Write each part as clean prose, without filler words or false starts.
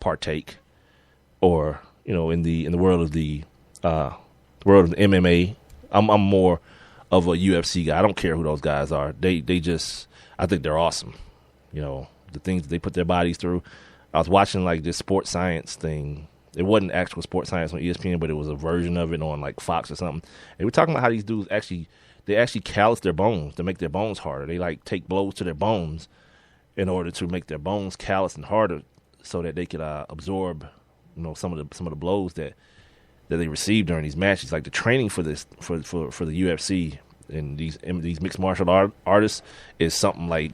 partake, or in the world of the MMA. I'm more of a UFC guy. I don't care who those guys are. They just, I think they're awesome. The things that they put their bodies through. I was watching like this sports science thing. It wasn't actual sports science on ESPN, but it was a version of it on like Fox or something. And we're talking about how these dudes actually callus their bones to make their bones harder. They like take blows to their bones in order to make their bones callous and harder, so that they could absorb, some of the blows that they receive during these matches. Like the training for this for the UFC and these mixed martial artists is something like,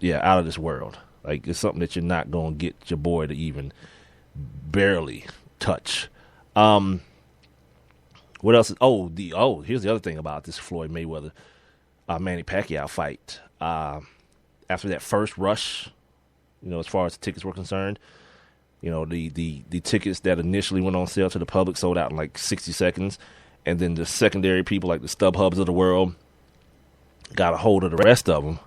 out of this world. Like it's something that you're not gonna get your boy to even barely touch. What else? Here's the other thing about this Floyd Mayweather Manny Pacquiao fight. After that first rush, as far as the tickets were concerned, the tickets that initially went on sale to the public sold out in like 60 seconds, and then the secondary people like the StubHubs of the world got a hold of the rest of them.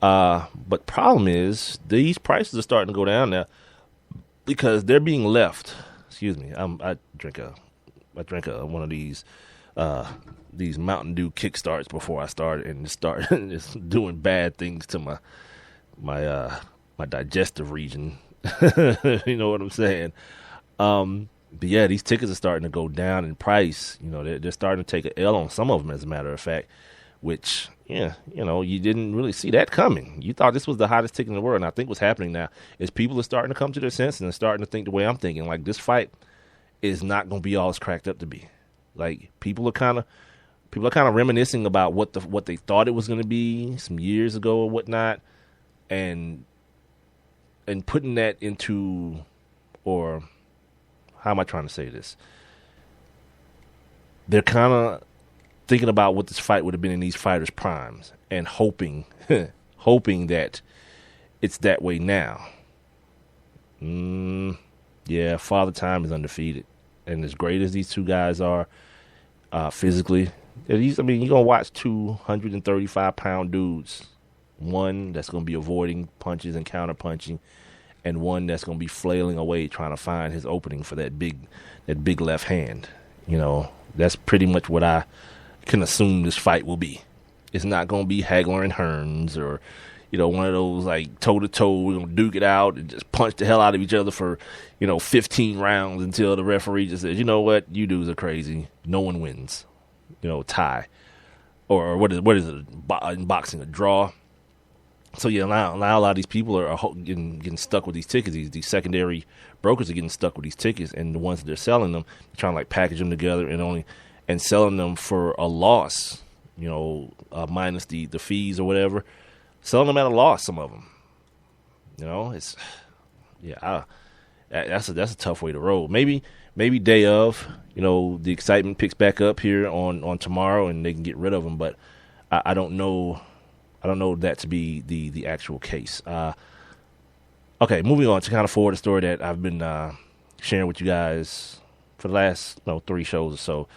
But problem is these prices are starting to go down now because they're being left. Excuse me. I drink one of these Mountain Dew kickstarts before I start, and start just doing bad things to my digestive region. You know what I'm saying? But yeah, these tickets are starting to go down in price. They're starting to take an L on some of them, as a matter of fact, which, you didn't really see that coming. You thought this was the hottest ticket in the world. And I think what's happening now is people are starting to come to their senses and starting to think the way I'm thinking. Like, this fight is not going to be all it's cracked up to be. Like, people are kind of reminiscing about what they thought it was going to be some years ago or whatnot, and putting that into, or how am I trying to say this? They're kind of thinking about what this fight would have been in these fighters' primes and hoping that it's that way now. Yeah, Father Time is undefeated. And as great as these two guys are physically, you're going to watch 235-pound dudes. One that's going to be avoiding punches and counter-punching, and one that's going to be flailing away trying to find his opening for that big left hand. That's pretty much what I can assume this fight will be. It's not going to be Hagler and Hearns, or one of those like toe-to-toe, we're going to duke it out and just punch the hell out of each other for 15 rounds until the referee just says, you know what, you dudes are crazy, no one wins. Tie, or what is it in boxing, a draw. So yeah, now a lot of these people are getting stuck with these tickets. These secondary brokers are getting stuck with these tickets, and the ones that they're selling them, they're trying to like package them together and selling them for a loss. Minus the fees or whatever, selling them at a loss. Some of them, that's a tough way to roll. Maybe day of, the excitement picks back up here on tomorrow, and they can get rid of them. But I don't know. I don't know that to be the actual case. Okay, moving on to kind of forward the story that I've been sharing with you guys for the last 3 shows or so.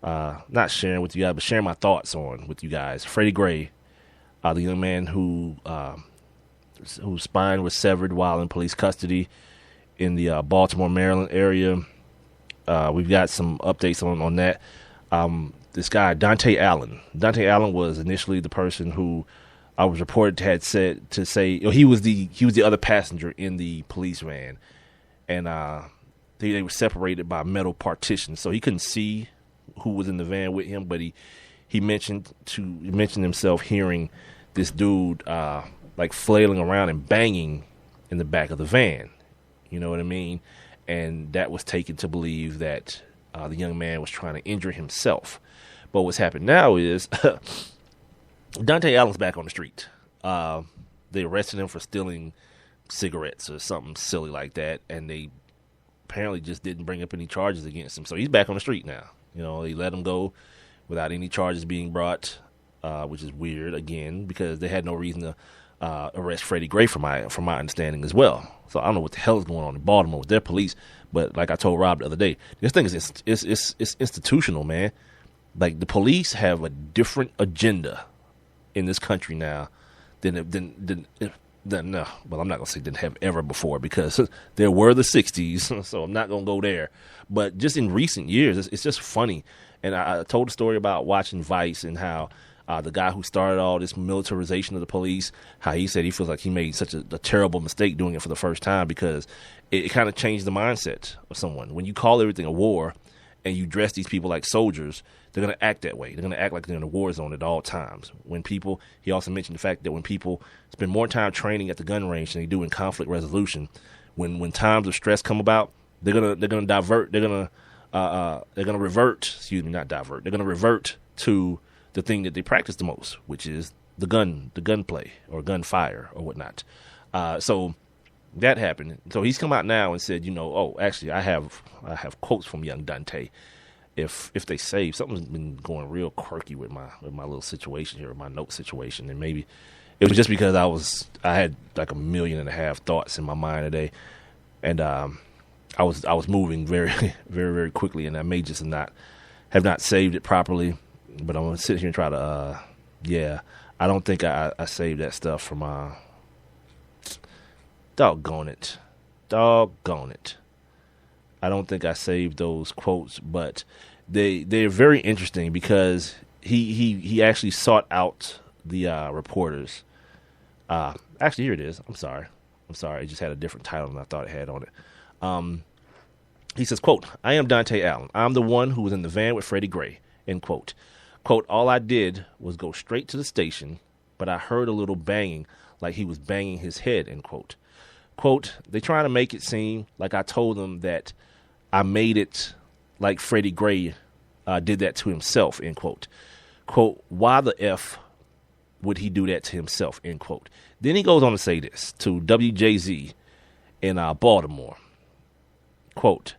Not sharing with you guys, but sharing my thoughts on with you guys. Freddie Gray, the young man whose spine was severed while in police custody in the Baltimore, Maryland area. We've got some updates on that. This guy, Dante Allen. Dante Allen was initially the person who I was reported to say he was the other passenger in the police van, and they were separated by metal partitions, so he couldn't see who was in the van with him. But he mentioned himself hearing this dude like flailing around and banging in the back of the van. You know what I mean? And that was taken to believe that the young man was trying to injure himself. But what's happened now is Dante Allen's back on the street. They arrested him for stealing cigarettes or something silly like that, and they apparently just didn't bring up any charges against him. So he's back on the street now. They let him go without any charges being brought, which is weird, again, because they had no reason to arrest Freddie Gray from my understanding as well. So I don't know what the hell is going on in Baltimore with their police, but like I told Rob the other day, this thing is it's institutional, man. Like, the police have a different agenda in this country now than No, well, I'm not gonna say didn't have ever before because there were the '60s, so I'm not gonna go there. But just in recent years, it's just funny. And I told a story about watching Vice and how the guy who started all this militarization of the police, how he said he feels like he made such a terrible mistake doing it for the first time because it kind of changed the mindset of someone. When you call everything a war and you dress these people like soldiers, they're going to act that way. They're going to act like they're in a war zone at all times. He also mentioned the fact that when people spend more time training at the gun range than they do in conflict resolution, when times of stress come about, they're gonna divert. They're gonna revert. Excuse me, not divert. They're gonna revert to the thing that they practice the most, which is the gunplay or gunfire or whatnot. So that happened. So he's come out now and said, actually, I have quotes from young Dante. If they save, something's been going real quirky with my little situation here, my note situation, and maybe it was just because I had like 1.5 million thoughts in my mind today, and I was moving very very very quickly, and I may just have not saved it properly, but I'm gonna sit here and try to I don't think I saved that stuff from doggone it. I don't think I saved those quotes, but they're very interesting because he actually sought out the reporters. Actually, here it is. I'm sorry. It just had a different title than I thought it had on it. He says, quote, "I am Dante Allen. I'm the one who was in the van with Freddie Gray," end quote. Quote, "All I did was go straight to the station, but I heard a little banging like he was banging his head," end quote. Quote, "They trying to make it seem like I told them that I made it like Freddie Gray did that to himself," end quote. Quote, "Why the F would he do that to himself," end quote. Then he goes on to say this to WJZ in Baltimore. Quote,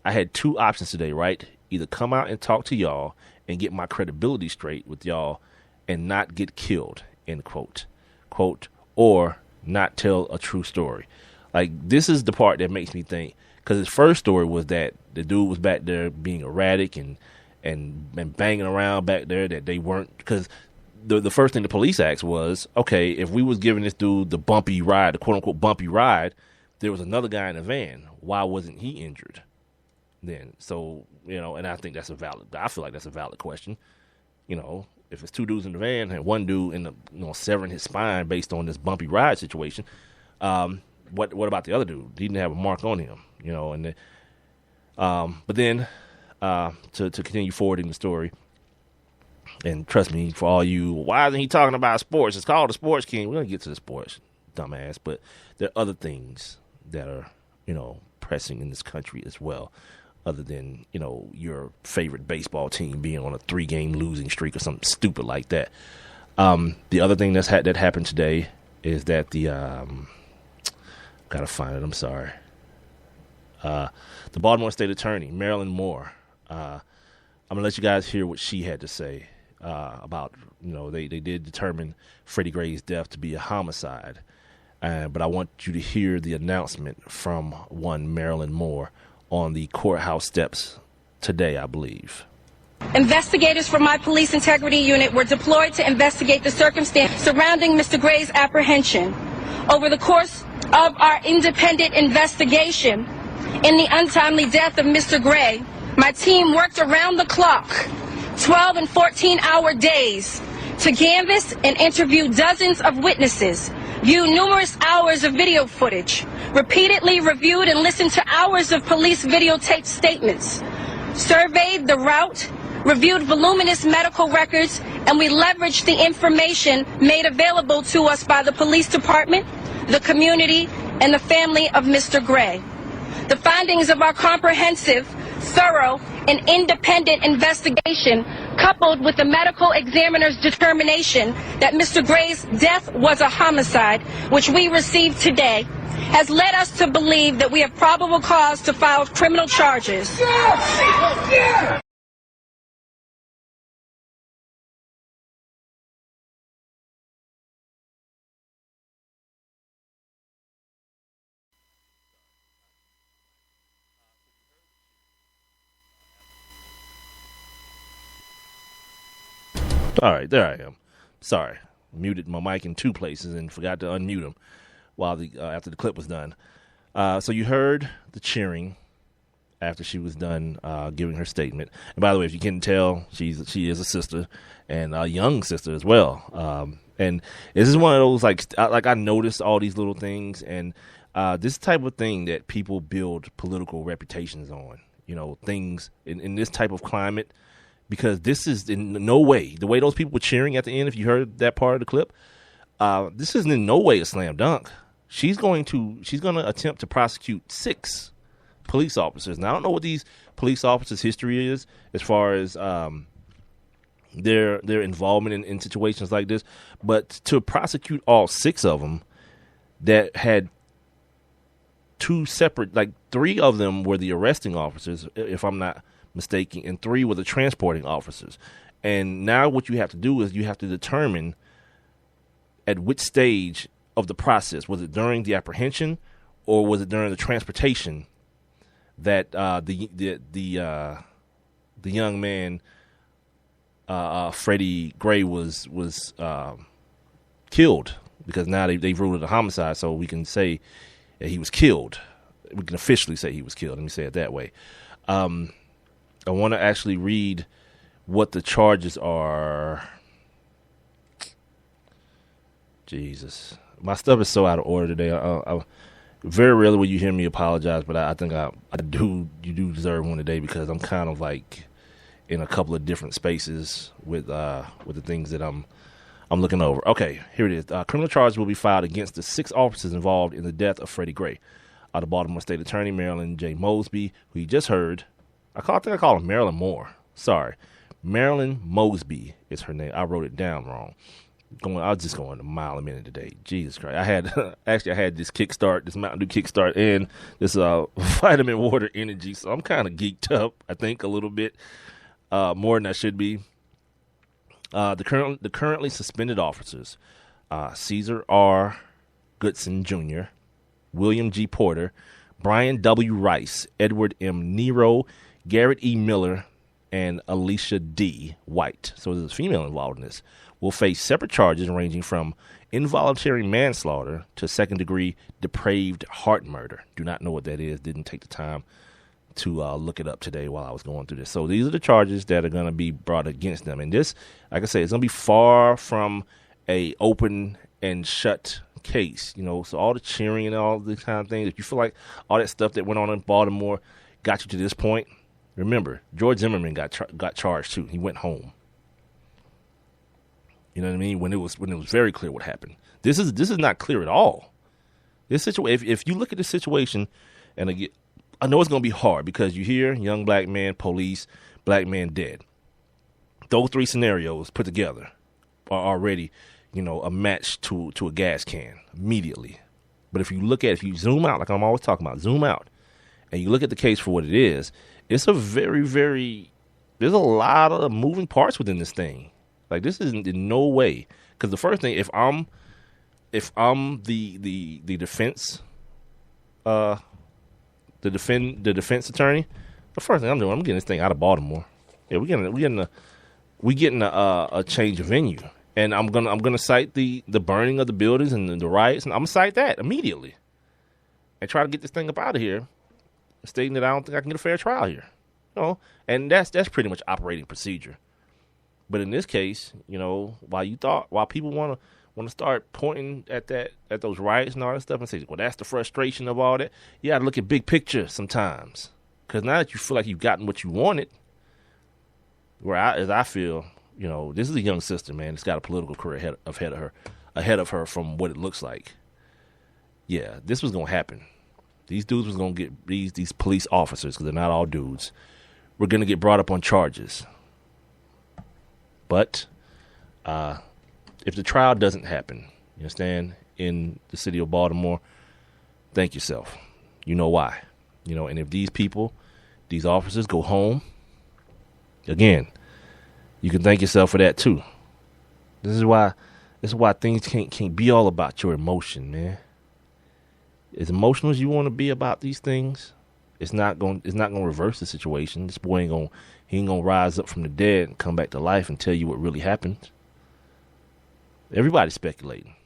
"I had two options today, right? Either come out and talk to y'all and get my credibility straight with y'all and not get killed," end quote. Quote, "or not tell a true story." Like, this is the part that makes me think, because his first story was that the dude was back there being erratic and banging around back there, that they weren't, because the first thing the police asked was, okay, if we was giving this dude the bumpy ride, the quote unquote bumpy ride, there was another guy in the van. Why wasn't he injured then? So, and I think I feel like that's a valid question. If it's two dudes in the van and one dude in the, severing his spine based on this bumpy ride situation, what about the other dude? He didn't have a mark on him, but then to continue forwarding the story, and trust me, for all you, why isn't he talking about sports? It's called the Sports King. We're going to get to the sports, dumbass, but there are other things that are, pressing in this country as well, other than, your favorite baseball team being on a 3-game losing streak or something stupid like that. The other thing that happened today is that gotta find it, I'm sorry. The Baltimore State Attorney, Marilyn Moore, I'm gonna let you guys hear what she had to say about, they did determine Freddie Gray's death to be a homicide. But I want you to hear the announcement from one Marilyn Moore on the courthouse steps today, I believe. Investigators from my police integrity unit were deployed to investigate the circumstances surrounding Mr. Gray's apprehension. Over the course of our independent investigation in the untimely death of Mr. Gray, my team worked around the clock, 12 and 14-hour days, to canvass and interview dozens of witnesses, view numerous hours of video footage, repeatedly reviewed and listened to hours of police videotaped statements, surveyed the route, reviewed voluminous medical records, and we leveraged the information made available to us by the police department, the community, and the family of Mr. Gray. The findings of our comprehensive, thorough, and independent investigation, coupled with the medical examiner's determination that Mr. Gray's death was a homicide, which we received today, has led us to believe that we have probable cause to file criminal charges. All right, there I am. Sorry, muted my mic in two places and forgot to unmute him. while after the clip was done. So you heard the cheering after she was done giving her statement. And by the way, if you can't tell, she is a sister and a young sister as well. And this is one of those like I noticed all these little things, and this type of thing that people build political reputations on. Things in this type of climate, because this is in no way the way those people were cheering at the end. If you heard that part of the clip, this isn't in no way a slam dunk. She's going to attempt to prosecute 6 police officers. Now I don't know what these police officers' history is as far as their involvement in situations like this, but to prosecute all 6 of them that had 2 separate, like 3 of them were the arresting officers, if I'm not mistaken, and 3 were the transporting officers. And now what you have to do is you have to determine at which stage of the process, was it during the apprehension or was it during the transportation, that the young man Freddie Gray was killed, because now they've ruled it a homicide, so we can say that he was killed. We can officially say he was killed. Let me say it that way. I want to actually read what the charges are. Jesus, my stuff is so out of order today. I very rarely will you hear me apologize, but I think you do deserve one today, because I'm kind of like in a couple of different spaces with the things that I'm looking over. Okay, here it is. Criminal charges will be filed against the 6 officers involved in the death of Freddie Gray. The Baltimore State Attorney Marilyn J. Mosby, who you just heard, I think I call her Marilyn Moore. Sorry, Marilyn Mosby is her name. I wrote it down wrong. I was just going a mile a minute today. Jesus Christ! I had this Kickstart, this Mountain Dew Kickstart, and this vitamin water energy. So I'm kind of geeked up. I think a little bit more than I should be. The currently suspended officers: Caesar R. Goodson Jr., William G. Porter, Brian W. Rice, Edward M. Nero, Garrett E. Miller, and Alicia D. White. So there's a female involved in this. Will face separate charges ranging from involuntary manslaughter to second-degree depraved heart murder. Do not know what that is. Didn't take the time to look it up today while I was going through this. So these are the charges that are going to be brought against them. And this, like I say, it's going to be far from a open and shut case. So all the cheering and all these kind of things, if you feel like all that stuff that went on in Baltimore got you to this point, remember, George Zimmerman got charged too. He went home. You know what I mean? When it was very clear what happened. This is not clear at all. This situation, if you look at the situation, and again, I know it's going to be hard, because you hear young black man, police, black man dead. Those 3 scenarios put together are already, a match to a gas can immediately. But if you zoom out, like I'm always talking about, zoom out, and you look at the case for what it is, it's a very, very, there's a lot of moving parts within this thing. Like, this isn't in no way, because the first thing, if I'm the defense, the defense attorney, the first thing I'm doing, I'm getting this thing out of Baltimore. Yeah, we getting a change of venue, and I'm gonna cite the burning of the buildings and the riots, and I'm gonna cite that immediately, and try to get this thing up out of here, stating that I don't think I can get a fair trial here. And that's pretty much operating procedure. But in this case, while people want to start pointing at those riots and all that stuff and say, well, that's the frustration of all that. You got to look at big picture sometimes, because now that you feel like you've gotten what you wanted, as I feel, this is a young sister, man. It's got a political career ahead of her from what it looks like. Yeah, this was gonna happen. These dudes was gonna get these police officers, because they're not all dudes, were gonna get brought up on charges. But if the trial doesn't happen, you understand, in the city of Baltimore, thank yourself. You know why. And if these officers go home, again, you can thank yourself for that too. This is why things can't be all about your emotion, man. As emotional as you want to be about these things, it's not going to reverse the situation. This boy ain't gonna rise up from the dead and come back to life and tell you what really happened. Everybody's speculating.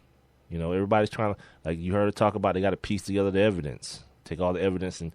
You know, everybody's trying to, like you heard her talk about, they got to piece together the evidence, take all the evidence and